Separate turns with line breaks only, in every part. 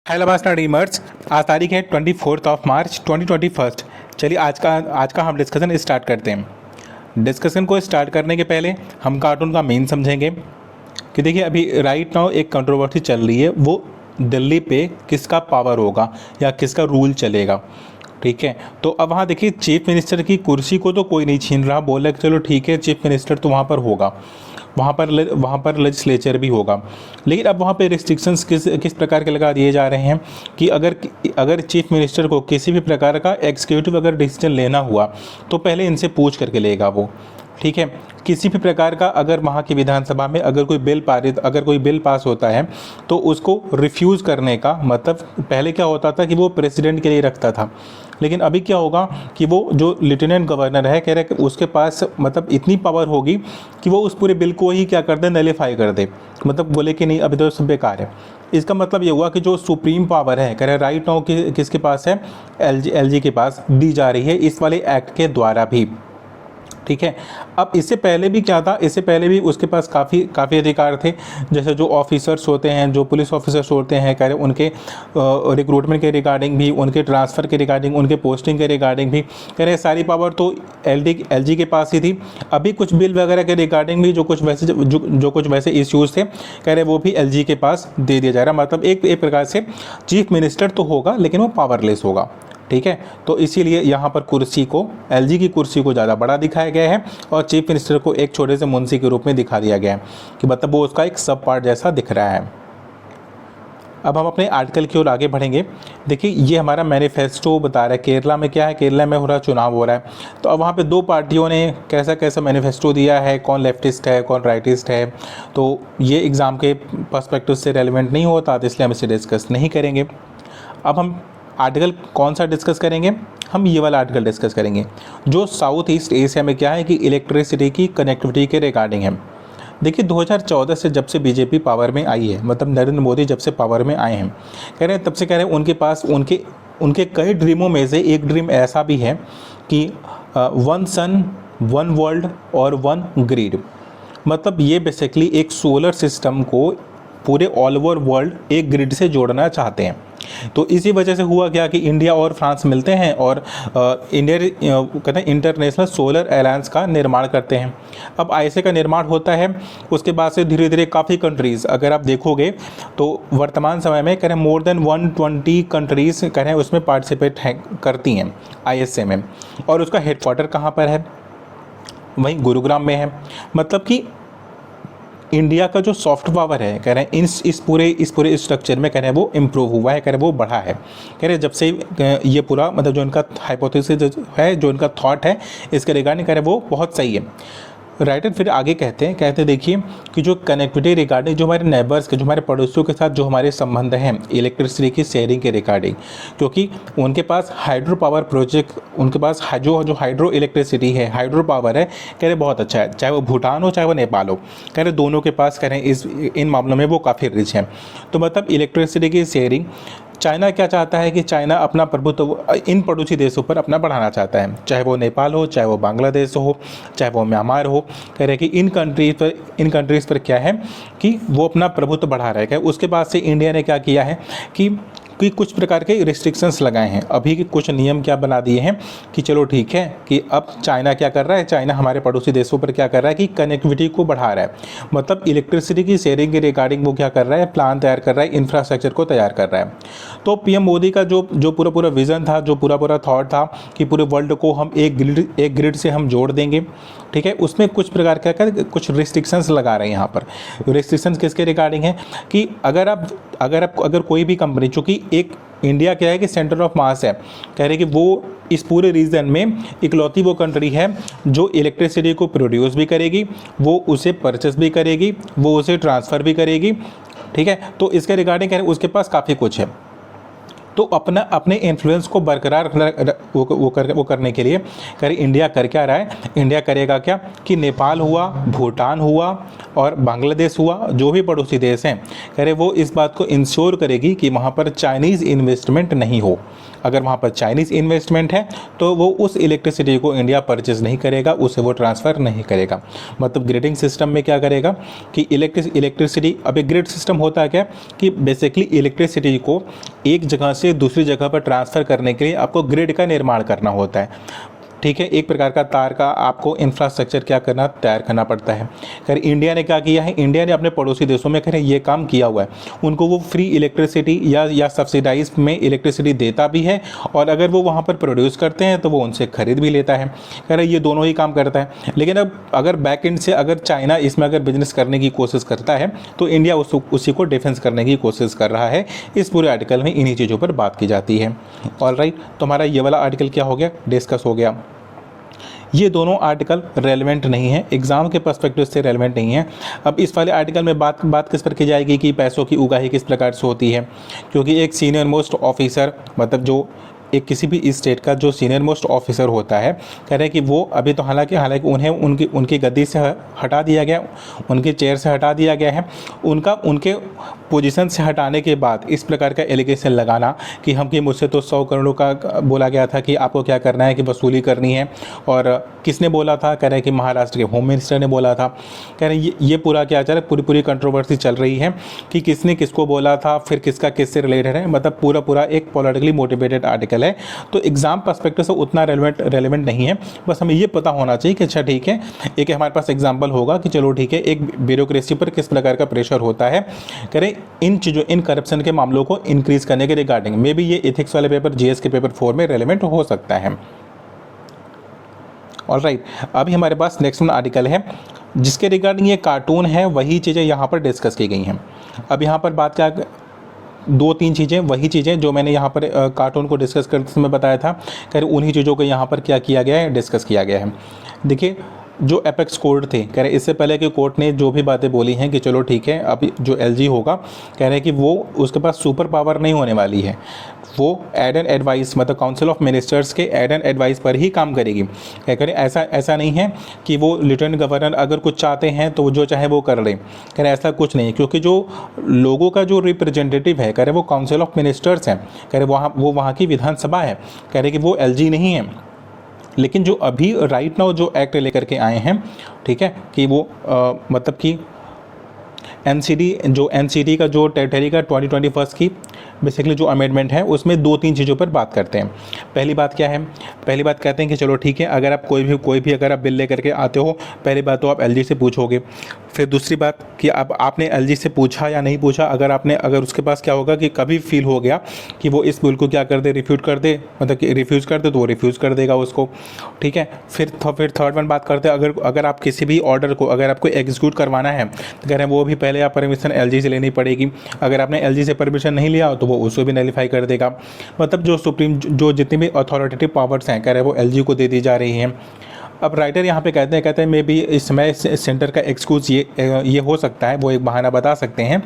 Hello master डीमर्स। आज तारीख है 24 मार्च 2021। चलिए आज का हम डिस्कशन स्टार्ट करते हैं। डिस्कशन को स्टार्ट करने के पहले हम कार्टून का मेन समझेंगे कि देखिए अभी राइट नाउ एक कंट्रोवर्सी चल रही है, वो दिल्ली पे किसका पावर होगा या किसका रूल चलेगा। ठीक है, तो अब वहाँ देखिए चीफ मिनिस्टर की कुर्सी को तो कोई नहीं छीन रहा, बोला कि चलो ठीक है चीफ मिनिस्टर तो वहाँ पर होगा, वहाँ पर लेजिस्लेचर भी होगा। लेकिन अब वहाँ पे रिस्ट्रिक्शंस किस प्रकार के लगा दिए जा रहे हैं कि अगर चीफ मिनिस्टर को किसी भी प्रकार का एग्जीक्यूटिव अगर डिसीजन लेना हुआ तो पहले इनसे पूछ करके लेगा वो। ठीक है, किसी भी प्रकार का अगर वहाँ की विधानसभा में अगर कोई बिल पास होता है तो उसको रिफ्यूज़ करने का मतलब पहले क्या होता था कि वो प्रेसिडेंट के लिए रखता था, लेकिन अभी क्या होगा कि वो जो लेफ्टिनेंट गवर्नर है कह रहे कि उसके पास मतलब इतनी पावर होगी कि वो उस पूरे बिल को ही क्या कर दे, नलीफाई कर दे, मतलब बोले कि नहीं अभी तो सब बेकार है। इसका मतलब ये हुआ कि जो सुप्रीम पावर है कह रहे राइट नाउ किसके पास है, एलजी के पास दी जा रही है इस वाले एक्ट के द्वारा भी। ठीक है, अब इससे पहले भी क्या था, इससे पहले भी उसके पास काफ़ी अधिकार थे, जैसे जो ऑफिसर्स होते हैं, जो पुलिस ऑफिसर्स होते हैं कह रहे उनके रिक्रूटमेंट के रिगार्डिंग भी, उनके ट्रांसफ़र के रिगार्डिंग, उनके पोस्टिंग के रिगार्डिंग भी कह रहे सारी पावर तो एलजी के पास ही थी। अभी कुछ बिल वगैरह के रिगार्डिंग भी जो कुछ वैसे इश्यूज़ थे कह रहे वो भी एलजी के पास दे दिया जा रहा, मतलब एक प्रकार से चीफ मिनिस्टर तो होगा लेकिन वो पावरलेस होगा। ठीक है, तो इसीलिए यहाँ पर कुर्सी को, एलजी की कुर्सी को ज़्यादा बड़ा दिखाया गया है और चीफ मिनिस्टर को एक छोटे से मुंशी के रूप में दिखा दिया गया है कि मतलब वो उसका एक सब पार्ट जैसा दिख रहा है। अब हम अपने आर्टिकल की ओर आगे बढ़ेंगे। देखिए ये हमारा मैनिफेस्टो बता रहा है केरला में क्या है, केरला में हो रहा चुनाव हो रहा है, तो अब वहाँ पे दो पार्टियों ने कैसा कैसा मैनिफेस्टो दिया है, कौन लेफ्टिस्ट है कौन राइटिस्ट है, तो ये एग्ज़ाम के पर्सपेक्टिव से रेलिवेंट नहीं होता, तो इसलिए हम इसे डिस्कस नहीं करेंगे। अब हम आर्टिकल कौन सा डिस्कस करेंगे, हम ये वाला आर्टिकल डिस्कस करेंगे जो साउथ ईस्ट एशिया में क्या है कि इलेक्ट्रिसिटी की कनेक्टिविटी के रिगार्डिंग है। देखिए 2014 से जब से बीजेपी पावर में आई है, मतलब नरेंद्र मोदी जब से पावर में आए हैं कह रहे हैं, तब से कह रहे हैं उनके पास उनके कई ड्रीमों में से एक ड्रीम ऐसा भी है कि वन सन वन वर्ल्ड और वन ग्रिड, मतलब ये बेसिकली एक सोलर सिस्टम को पूरे ऑल ओवर वर्ल्ड एक ग्रिड से जोड़ना चाहते हैं। तो इसी वजह से हुआ क्या कि इंडिया और फ्रांस मिलते हैं और कहते हैं इंटरनेशनल सोलर अलायंस का निर्माण करते हैं। अब आईएसए का निर्माण होता है, उसके बाद से धीरे धीरे काफ़ी कंट्रीज़ अगर आप देखोगे तो वर्तमान समय में कह रहे मोर देन 120 कंट्रीज़ कह रहे हैं उसमें पार्टिसिपेट करती हैं आईएसए में, और उसका हेडक्वार्टर कहाँ पर है, वहीं गुरुग्राम में है। मतलब कि इंडिया का जो सॉफ्ट पावर है कह रहे हैं इस पूरे स्ट्रक्चर में कह रहे हैं वो इम्प्रूव हुआ है, कह रहे हैं वो बढ़ा है। कह रहे हैं जब से ये पूरा मतलब जो इनका हाइपोथेसिस है, जो इनका थॉट है इसके रिगार्डिंग कह रहे हैं वो बहुत सही है। राइटर फिर आगे कहते हैं देखिए कि जो कनेक्टिविटी रिगार्डिंग जो हमारे नेबर्स के, जो हमारे पड़ोसियों के साथ जो हमारे संबंध हैं इलेक्ट्रिसिटी की शेयरिंग के रिगार्डिंग, क्योंकि उनके पास हाइड्रो पावर प्रोजेक्ट, उनके पास जो हाइड्रो इलेक्ट्रिसिटी है, हाइड्रो पावर है कह रहे बहुत अच्छा है, चाहे वो भूटान हो चाहे वो नेपाल हो, कह रहे दोनों के पास कह रहे इन मामलों में वो काफ़ी रिच हैं। तो मतलब इलेक्ट्रिसिटी की शेयरिंग, चाइना क्या चाहता है कि चाइना अपना प्रभुत्व इन पड़ोसी देशों पर अपना बढ़ाना चाहता है, चाहे वो नेपाल हो, चाहे वो बांग्लादेश हो, चाहे वो म्यांमार हो, कह रहे हैं कि इन कंट्रीज़ पर क्या है कि वो अपना प्रभुत्व बढ़ा रहा है। उसके बाद से इंडिया ने क्या किया है कि कुछ प्रकार के रिस्ट्रिक्शंस लगाए हैं, अभी के कुछ नियम क्या बना दिए हैं कि चलो ठीक है कि अब चाइना क्या कर रहा है, चाइना हमारे पड़ोसी देशों पर क्या कर रहा है कि कनेक्टिविटी को बढ़ा रहा है, मतलब इलेक्ट्रिसिटी की शेयरिंग के रिगार्डिंग वो क्या कर रहा है, प्लान तैयार कर रहा है, इंफ्रास्ट्रक्चर को तैयार कर रहा है। तो पीएम मोदी का जो पूरा विज़न था, जो पूरा थॉट था कि पूरे वर्ल्ड को हम एक ग्रिड से हम जोड़ देंगे, ठीक है, उसमें कुछ प्रकार का कुछ रिस्ट्रिक्शंस लगा रहे हैं। यहाँ पर रिस्ट्रिक्शंस किसके रिगार्डिंग है कि अगर कोई भी कंपनी, चूँकि एक इंडिया क्या है कि सेंटर ऑफ मास है, कह रहे कि वो इस पूरे रीजन में इकलौती वो कंट्री है जो इलेक्ट्रिसिटी को प्रोड्यूस भी करेगी, वो उसे परचेस भी करेगी, वो उसे ट्रांसफ़र भी करेगी। ठीक है, तो इसके रिगार्डिंग कह रहे उसके पास काफ़ी कुछ है। तो अपने इन्फ्लुएंस को बरकरार वो करने के लिए कह रहे इंडिया कर क्या रहा है, इंडिया करेगा क्या कि नेपाल हुआ, भूटान हुआ और बांग्लादेश हुआ, जो भी पड़ोसी देश हैं कह रहे वो इस बात को इंश्योर करेगी कि वहाँ पर चाइनीज़ इन्वेस्टमेंट नहीं हो। अगर वहाँ पर चाइनीज़ इन्वेस्टमेंट है तो वो उस इलेक्ट्रिसिटी को इंडिया परचेज नहीं करेगा, उसे वो ट्रांसफ़र नहीं करेगा। मतलब ग्रिडिंग सिस्टम में क्या करेगा कि इलेक्ट्रिसिटी, अब एक ग्रिड सिस्टम होता है क्या कि बेसिकली इलेक्ट्रिसिटी को एक जगह से दूसरी जगह पर ट्रांसफ़र करने के लिए आपको ग्रिड का निर्माण करना होता है। ठीक है, एक प्रकार का तार का आपको इंफ्रास्ट्रक्चर क्या करना, तैयार करना पड़ता है। खैर इंडिया ने क्या किया है, इंडिया ने अपने पड़ोसी देशों में खैर ये काम किया हुआ है, उनको वो फ्री इलेक्ट्रिसिटी या सब्सिडाइज में इलेक्ट्रिसिटी देता भी है, और अगर वो वहाँ पर प्रोड्यूस करते हैं तो वो उनसे खरीद भी लेता है। खैर ये दोनों ही काम करता है। लेकिन अब अगर बैक एंड से अगर चाइना इसमें अगर बिजनेस करने की कोशिश करता है तो इंडिया उसी को डिफेंस करने की कोशिश कर रहा है। इस पूरे आर्टिकल में इन्हीं चीज़ों पर बात की जाती है। ऑलराइट, तो हमारा ये वाला आर्टिकल क्या हो गया, डिस्कस हो गया। ये दोनों आर्टिकल रेलेवेंट नहीं है, एग्ज़ाम के पर्सपेक्टिव से रेलेवेंट नहीं है। अब इस वाले आर्टिकल में बात किस पर की जाएगी कि पैसों की उगाही किस प्रकार से होती है, क्योंकि एक सीनियर मोस्ट ऑफिसर, मतलब जो एक किसी भी स्टेट का जो सीनियर मोस्ट ऑफिसर होता है, कह रहे हैं कि वो अभी तो हालांकि उन्हें उनकी गद्दी से हटा दिया गया, उनके चेयर से हटा दिया गया है। उनके पोजीशन से हटाने के बाद इस प्रकार का एलिगेशन लगाना कि मुझसे तो 100 करोड़ का बोला गया था कि आपको क्या करना है कि वसूली करनी है, और किसने बोला था, कह रहे हैं कि महाराष्ट्र के होम मिनिस्टर ने बोला था। कह रहे हैं ये पूरा क्या चल रहा है, पूरी कंट्रोवर्सी चल रही है कि किसने किसको बोला था, फिर किसका किससे रिलेटेड है। मतलब पूरा एक पॉलिटिकली मोटिवेटेड आर्टिकल है, तो एग्जाम पर्सपेक्टिव से उतना रेलेवेंट नहीं है। बस हमें ये पता होना चाहिए कि अच्छा ठीक है, एक हमारे पास एग्जाम्पल होगा कि चलो ठीक है, एक ब्यूरोक्रेसी पर किस प्रकार का प्रेशर होता है, करें इन करप्शन के मामलों को इंक्रीज करने के रिगार्डिंग। मे बी ये एथिक्स वाले पेपर, जीएस के पेपर 4 में रेलेवेंट हो सकता है। ऑलराइट, अभी हमारे पास नेक्स्ट वन आर्टिकल है जिसके रिगार्डिंग ये कार्टून है, वही चीज़ें यहाँ पर डिस्कस की गई हैं। अब यहाँ पर बात क्या, 2-3 चीज़ें, वही चीज़ें जो मैंने यहाँ पर कार्टून को डिस्कस करते समय बताया था, खैर उन्हीं चीज़ों को यहाँ पर क्या किया गया है, डिस्कस किया गया है। देखिए जो एपेक्स कोर्ट थे, कह रहे इससे पहले कि कोर्ट ने जो भी बातें बोली हैं कि चलो ठीक है, अब जो एलजी होगा, कह रहे हैं कि वो उसके पास सुपर पावर नहीं होने वाली है, वो एड एंड एडवाइस, मतलब काउंसिल ऑफ मिनिस्टर्स के एड एंड एडवाइस पर ही काम करेगी। क्या करें, ऐसा नहीं है कि वो लेफ्टिनेंट गवर्नर अगर कुछ चाहते हैं तो जो चाहे वो कर लें। कह रहे ऐसा कुछ नहीं है, क्योंकि जो लोगों का जो रिप्रेजेंटेटिव है, कह रहे वो काउंसिल ऑफ मिनिस्टर्स हैं, कह रहे वहाँ की विधानसभा है, कह रहे कि वो एलजी नहीं है। लेकिन जो अभी राइट नाउ जो एक्ट लेकर के आए हैं, ठीक है, कि वो मतलब कि एनसीडी का जो टेरिटरी का 2021 की बेसिकली जो अमेंडमेंट है, उसमें 2-3 चीज़ों पर बात करते हैं। पहली बात क्या है, पहली बात कहते हैं कि चलो ठीक है, अगर आप कोई भी अगर आप बिल लेकर के आते हो, पहली बात तो आप एलजी से पूछोगे। फिर दूसरी बात कि अब आपने एलजी से पूछा या नहीं पूछा, अगर उसके पास क्या होगा कि कभी फील हो गया कि वो इस बिल को क्या कर दे, रिफ्यूट कर दे, मतलब कि रिफ्यूज़ कर दे, तो वो रिफ्यूज़ कर देगा उसको। ठीक है, फिर थर्ड वन बात करते हैं, अगर आप किसी भी ऑर्डर को अगर आपको एग्जीक्यूट करवाना है तो कह रहे हैं वो भी पहले आप परमिशन एलजी से लेनी पड़ेगी। अगर आपने एलजी से परमिशन नहीं लिया तो वो उसको भी नलीफाई कर देगा। मतलब जो जितनी भी अथॉरिटेटिव पावर्स हैं, कह रहे हैं वो एलजी को दे दी जा रही हैं। अब राइटर यहाँ पे कहते हैं मे बी इस समय सेंटर का एक्सक्यूज़ ये हो सकता है, वो एक बहाना बता सकते हैं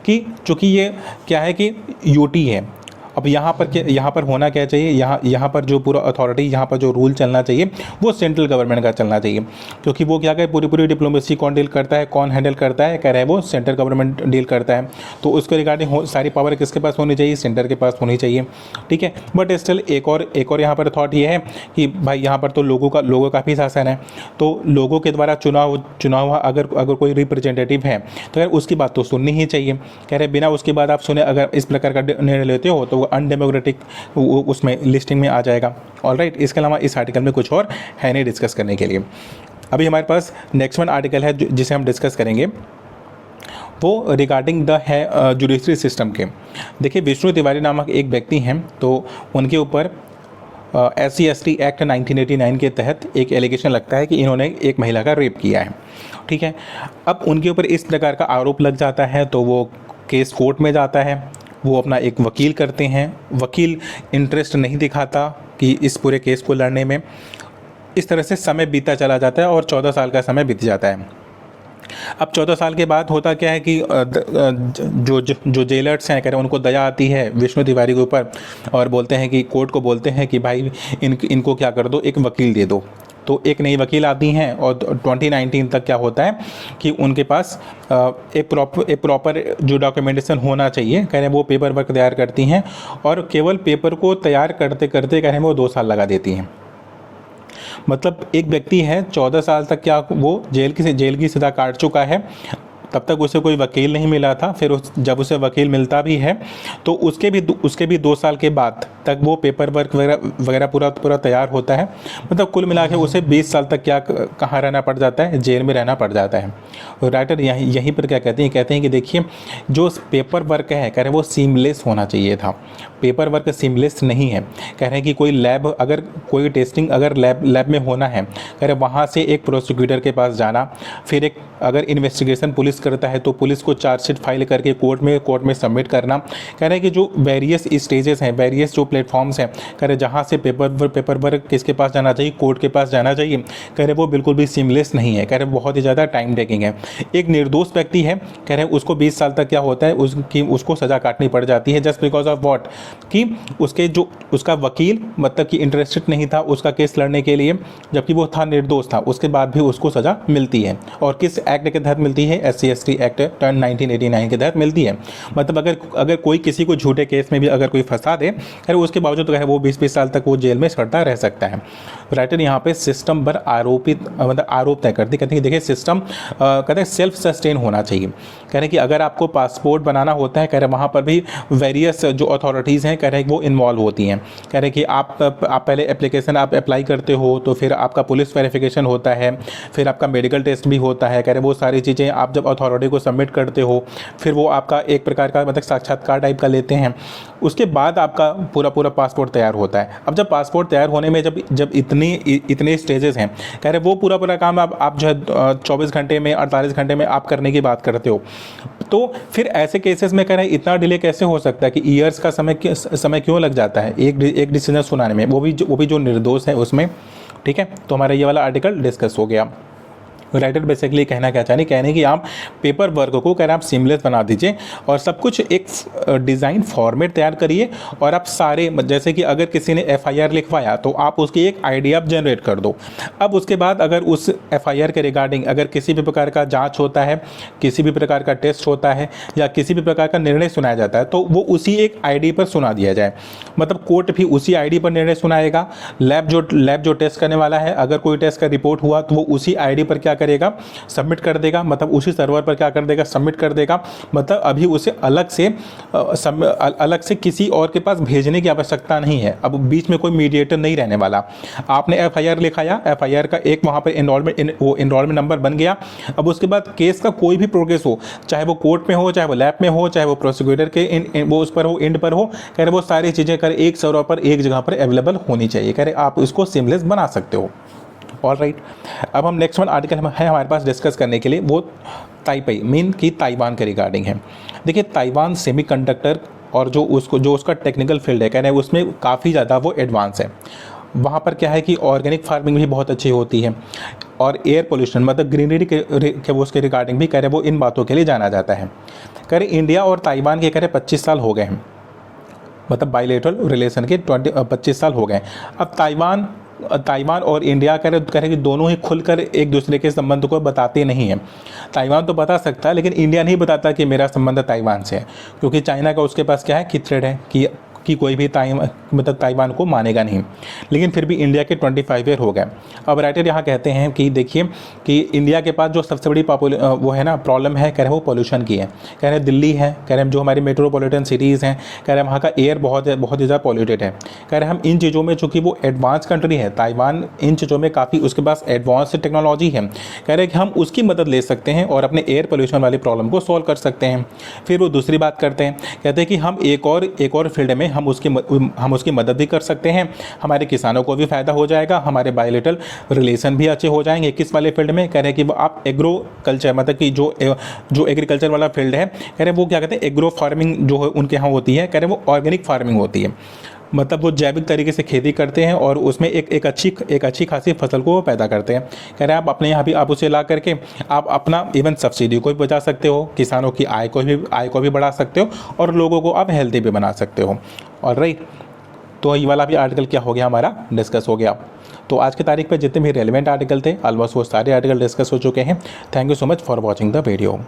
कि चूँकि ये क्या है कि यूटी है। अब यहाँ पर होना क्या चाहिए, यहाँ पर जो पूरा अथॉरिटी, यहाँ पर जो रूल चलना चाहिए वो सेंट्रल गवर्नमेंट का चलना चाहिए, क्योंकि वो क्या कहे पूरी डिप्लोमेसी कौन डील करता है, कौन हैंडल करता है, कह रहे हैं वो सेंट्रल गवर्नमेंट डील करता है। तो उसके रिगार्डिंग सारी पावर किसके पास होनी चाहिए, सेंटर के पास होनी चाहिए। ठीक है, बट स्टिल एक और यहाँ पर थॉट ये है कि भाई यहाँ पर तो लोगों का भी शासन है, तो लोगों के द्वारा चुनाव अगर कोई रिप्रेजेंटेटिव है तो यार उसकी बात तो सुननी ही चाहिए। कह रहे बिना उसकी बात आप सुने अगर इस प्रकार का निर्णय लेते हो तो वो अनडेमोक्रेटिक उसमें लिस्टिंग में आ जाएगा। ऑलराइट, इसके अलावा इस आर्टिकल में कुछ और है नहीं डिस्कस करने के लिए। अभी हमारे पास नेक्स्ट वन आर्टिकल है जिसे हम डिस्कस करेंगे, वो रिगार्डिंग द है जुडिशरी सिस्टम के। देखिए विष्णु तिवारी नामक एक व्यक्ति हैं, तो उनके ऊपर SC/ST एक्ट 1989 के तहत एक एलिगेशन लगता है कि इन्होंने एक महिला का रेप किया है। ठीक है, अब उनके ऊपर इस प्रकार का आरोप लग जाता है तो वो केस कोर्ट में जाता है, वो अपना एक वकील करते हैं, वकील इंटरेस्ट नहीं दिखाता कि इस पूरे केस को लड़ने में। इस तरह से समय बीतता चला जाता है और 14 साल का समय बीत जाता है। अब 14 साल के बाद होता क्या है कि जो जेलर्स हैं, कह रहे हैं उनको दया आती है विष्णु तिवारी के ऊपर और बोलते हैं कि कोर्ट को बोलते हैं कि भाई इनको क्या कर दो, एक वकील दे दो। तो एक नई वकील आती हैं और 2019 तक क्या होता है कि उनके पास एक प्रॉपर जो डॉक्यूमेंटेशन होना चाहिए, कह रहे हैं वो पेपर वर्क तैयार करती हैं और केवल पेपर को तैयार करते करते कह रहे हैं वो 2 साल लगा देती हैं। मतलब एक व्यक्ति है 14 साल तक क्या वो जेल की सज़ा काट चुका है, तब तक उसे कोई वकील नहीं मिला था। फिर जब उसे वकील मिलता भी है तो उसके भी 2 साल के बाद तक वो पेपर वर्क वगैरह पूरा तैयार होता है। मतलब कुल मिला के उसे 20 साल तक क्या कहाँ रहना पड़ जाता है, जेल में रहना पड़ जाता है। और राइटर यहीं पर क्या कहते हैं कि देखिए जो पेपर वर्क है कह रहे हैं वो सीमलेस होना चाहिए था, पेपर वर्क सीमलेस नहीं है। कह रहे हैं कि कोई लैब अगर कोई टेस्टिंग अगर लैब में होना है, कह रहे वहाँ से एक प्रोसिक्यूटर के पास जाना, फिर एक अगर इन्वेस्टिगेशन पुलिस करता है तो पुलिस को चार्जशीट फाइल करके कोर्ट में सबमिट करना। कह रहे हैं कि जो वेरियस स्टेजेस हैं, वेरियस जो प्लेटफॉर्म्स हैं, कह रहे जहाँ से पेपर वर्क किसके पास जाना चाहिए, कोर्ट के पास जाना चाहिए, कह रहे वो बिल्कुल भी सीमलेस नहीं है। कह रहे बहुत ही ज़्यादा टाइम टेकिंग है। एक निर्दोष व्यक्ति है, कह रहे उसको 20 साल तक क्या होता है उसको सज़ा काटनी पड़ जाती है जस्ट बिकॉज ऑफ वॉट कि उसका वकील मतलब कि इंटरेस्टेड नहीं था उसका केस लड़ने के लिए, जबकि वो था निर्दोष था, उसके बाद भी उसको सज़ा मिलती है। और किस एक्ट के तहत मिलती है? SC/ST एक्ट 1989 के तहत मिलती है। मतलब अगर कोई किसी को झूठे केस में भी अगर कोई फंसा दे, अगर उसके बावजूद तो वो 20 साल तक वो जेल में सड़ता रह सकता है। राइटर यहाँ पे सिस्टम पर आरोप तय करती, कहते हैं देखिए सिस्टम कहते हैं सेल्फ सस्टेन होना चाहिए। कह रहे हैं कि अगर आपको पासपोर्ट बनाना होता है, कह रहे हैं वहाँ पर भी वेरियस जो अथॉरिटीज़ हैं कह रहे हैं वो इन्वॉल्व होती हैं। कह रहे हैं कि आप पहले एप्लीकेशन आप अप्लाई करते हो तो फिर आपका पुलिस वेरिफिकेशन होता है, फिर आपका मेडिकल टेस्ट भी होता है। कह रहे वो सारी चीज़ें आप जब अथॉरिटी को सबमिट करते हो, फिर वो आपका एक प्रकार का मतलब साक्षात्कार टाइप का लेते हैं, उसके बाद आपका पूरा पासपोर्ट तैयार होता है। अब जब पासपोर्ट तैयार होने में जब इतने स्टेजेस हैं, कह रहे वो पूरा काम आप जो है 24 घंटे में 48 घंटे में आप करने की बात करते हो, तो फिर ऐसे केसेस में कह रहे इतना डिले कैसे हो सकता है कि ईयर्स का समय क्यों लग जाता है एक डिसीजन सुनाने में, वो भी जो निर्दोष है उसमें। ठीक है, तो हमारा ये वाला आर्टिकल डिस्कस हो गया। राइटर बेसिकली कहना क्या कहने कि आप पेपर वर्क को कह रहे आप सीमलेस बना दीजिए और सब कुछ एक डिज़ाइन फॉर्मेट तैयार करिए, और आप सारे जैसे कि अगर किसी ने FIR लिखवाया तो आप उसकी एक आईडी आप जनरेट कर दो। अब उसके बाद अगर उस FIR के रिगार्डिंग अगर किसी भी प्रकार का जांच होता है, किसी भी प्रकार का टेस्ट होता है या किसी भी प्रकार का निर्णय सुनाया जाता है तो वो उसी एक आईडी पर सुना दिया जाए। मतलब कोर्ट भी उसी आईडी पर निर्णय सुनाएगा, लैब जो टेस्ट करने वाला है अगर कोई टेस्ट का रिपोर्ट हुआ तो वो उसी आईडी पर क्या करेगा, सबमिट कर देगा। मतलब उसी सर्वर पर क्या कर देगा, सबमिट कर देगा। मतलब अभी उसे अलग से किसी और के पास भेजने की आवश्यकता नहीं है। अब बीच में कोई मीडिएटर नहीं रहने वाला। आपने FIR लिखाया, FIR का एक वहाँ पर इनरोलमेंट नंबर बन गया। अब उसके बाद केस का कोई भी प्रोग्रेस हो, चाहे वो कोर्ट में हो, चाहे वो लैब में हो, चाहे वो प्रोसिक्यूटर के वो उस पर हो, एंड पर हो, कह रहे वो सारी चीज़ें कर एक सर्वर पर एक जगह पर अवेलेबल होनी चाहिए। कह रहे आप इसको सीमलेस बना सकते हो। ऑल राइट, अब हम नेक्स्ट वन आर्टिकल है हमारे पास डिस्कस करने के लिए, वो ताइपेई मीन की ताइवान के रिगार्डिंग है। देखिए ताइवान सेमीकंडक्टर और जो उसका टेक्निकल फील्ड है, कह रहे हैं उसमें काफ़ी ज़्यादा वो एडवांस है। वहाँ पर क्या है कि ऑर्गेनिक फार्मिंग भी बहुत अच्छी होती है और एयर पोल्यूशन मतलब ग्रीनरी के उसके रिगार्डिंग भी कह रहे वो इन बातों के लिए जाना जाता है। कह रहे इंडिया और ताइवान के कह रहे 25 साल हो गए हैं, मतलब बायलैटरल रिलेशन के 25 साल हो गए। अब ताइवान और इंडिया कह रहे कि दोनों ही खुलकर एक दूसरे के संबंध को बताते नहीं हैं। ताइवान तो बता सकता है लेकिन इंडिया नहीं बताता कि मेरा संबंध ताइवान से है, क्योंकि चाइना का उसके पास क्या है कि थ्रेड है कि कोई भी ताइवान को मानेगा नहीं। लेकिन फिर भी इंडिया के 25 ईयर हो गए। अब राइटर यहाँ कहते हैं कि देखिए कि इंडिया के पास जो सबसे बड़ी वो है ना प्रॉब्लम है, कह रहे वो पोल्यूशन की है। कह रहे दिल्ली है, कह रहे जो हमारी मेट्रोपॉलिटन सिटीज़ हैं, कह रहे वहाँ का एयर बहुत ही ज़्यादा पॉल्यूटेड है। कह रहे हम इन चीज़ों में, चूँकि वो एडवांस कंट्री है ताइवान, इन चीज़ों में काफ़ी उसके पास एडवांस टेक्नोलॉजी है। कह रहे कि हम उसकी मदद ले सकते हैं और अपने एयर पोल्यूशन वाली प्रॉब्लम को सॉल्व कर सकते हैं। फिर वो दूसरी बात करते हैं, कहते हैं कि हम एक और फील्ड में हम उसकी मदद भी कर सकते हैं, हमारे किसानों को भी फ़ायदा हो जाएगा, हमारे बायलैटरल रिलेशन भी अच्छे हो जाएंगे। किस वाले फील्ड में? कह रहे हैं कि आप एग्रो कल्चर मतलब कि जो एग्रीकल्चर वाला फील्ड है, कह रहे वो क्या कहते हैं एग्रो फार्मिंग जो उनके यहाँ होती है, कह रहे वो ऑर्गेनिक फार्मिंग होती है। मतलब वो जैविक तरीके से खेती करते हैं और उसमें एक अच्छी खासी फसल को पैदा करते हैं। कह रहे हैं आप अपने यहाँ भी आप उसे ला करके आप अपना इवन सब्सिडी को भी बचा सकते हो, किसानों की आय को भी बढ़ा सकते हो और लोगों को आप हेल्दी भी बना सकते हो। ऑलराइट, तो ये वाला भी आर्टिकल क्या हो गया हमारा डिस्कस हो गया। तो आज की तारीख पे जितने भी रेलिवेंट आर्टिकल थे ऑलमोस्ट वो सारे आर्टिकल डिस्कस हो चुके हैं। Thank you so much for watching the video.